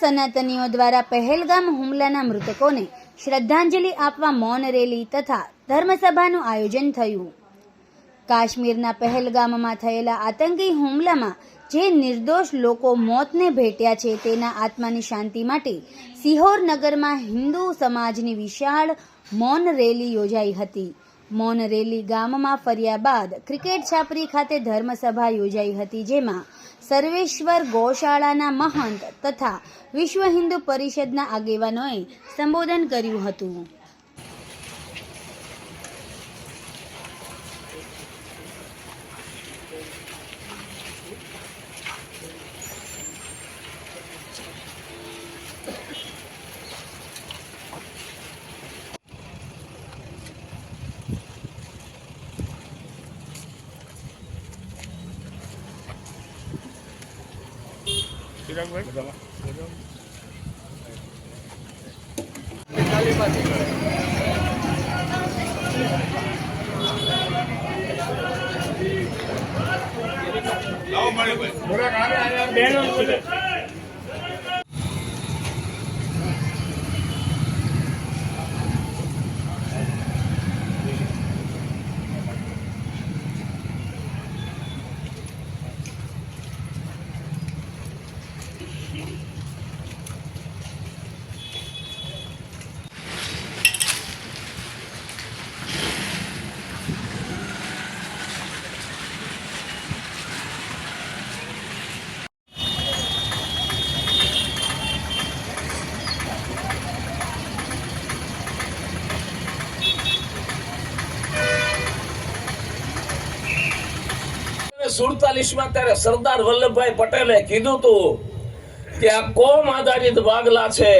સનાતનીઓ દ્વારા પહેલગામ હુમલાના મૃતકોને શ્રદ્ધાંજલિ આપવા મૌન રેલી તથા ધર્મસભાનું આયોજન થયું। કાશ્મીરના પહેલગામમાં થયેલા આતંકી હુમલામાં જે નિર્દોષ લોકો મોતને ભેટ્યા છે તેના આત્માની શાંતિ માટે સિહોર નગરમાં હિન્દુ સમાજની વિશાળ મૌન રેલી યોજાઈ હતી। મૌન રેલી ગામમાં ફર્યા બાદ ક્રિકેટ છાપરી ખાતે ધર્મસભા યોજાઈ હતી, જેમાં સર્વેશ્વર ગૌશાળાના મહંત તથા વિશ્વ હિન્દુ પરિષદના આગેવાનોએ સંબોધન કર્યું હતું। સુડતાલીસમાં ત્યારે સરદાર વલ્લભભાઈ પટેલે કીધું હતું કે આ કોમ આધારિત ભાગલા છે,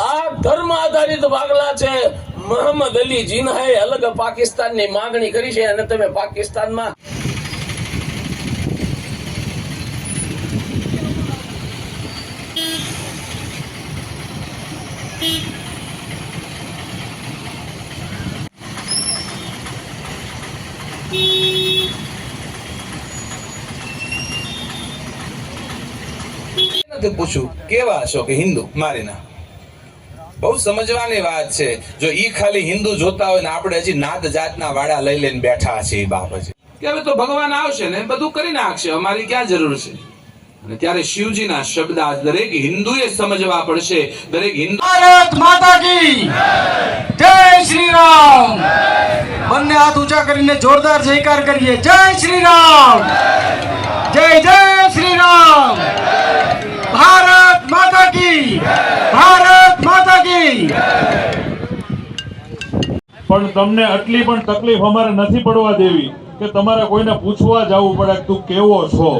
આ ધર્મ આધારિત ભાગલા છે। મોહમ્મદ અલી જીનાએ અલગ પાકિસ્તાનની માંગણી કરી છે અને તમે પાકિસ્તાનમાં પૂછું કેવા હશો કે હિન્દુ મારી ના બહુ સમજવાની વાત છે। જો ઈ ખાલી હિન્દુ જોતા હોય ને આપણે હજી નાત જાતના વાડા લઈ લઈને બેઠા છીએ બાપ હજી કે હવે તો ભગવાન આવશે ને બધું કરી નાખશે, અમારી ક્યાં જરૂર છે। અને ત્યારે શિવજીના શબ્દ આ દરેક હિન્દુએ સમજવા પડશે। દરેક હિન્દુ ભારત માતા કી જય શ્રી રામ, બંને હાથ ઊંચા કરીને જોરદાર જયકાર કરીએ। જય શ્રી રામ, જય જય શ્રી રામ, ભારત માતા કી, ભારત માતા કી। પણ તમને આટલી પણ તકલીફ અમારે નથી પડવા દેવી કે તમારે કોઈને પૂછવા જવું પડે કે તું કેવો છો।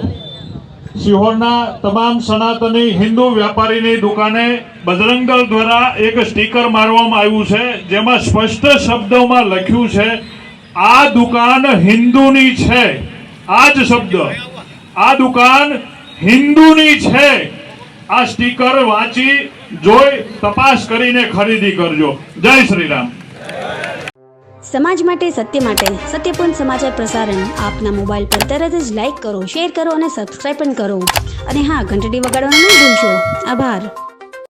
સિહોરના તમામ સનાતની હિન્દુ વેપારીની દુકાને બજરંગદળ દ્વારા એક સ્ટીકર મારવામાં આવ્યું છે, જેમાં સ્પષ્ટ શબ્દોમાં લખ્યું છે આ દુકાન હિન્દુની છે। આ જ શબ્દ, આ દુકાન હિન્દુની છે। આ સ્ટીકર વાંચી જોઈ તપાસ કરીને ખરીદી કરજો। જય શ્રી રામ। સમાજ માટે, સત્ય માટે, સત્યપૂર્ણ સમાચાર પ્રસારણ આપના મોબાઈલ પર તરત જ લાઈક કરો, શેર કરો અને સબસ્ક્રાઈબ પણ કરો। અને હા, ઘંટડી વગાડવાનું ન ભૂલશો। આભાર।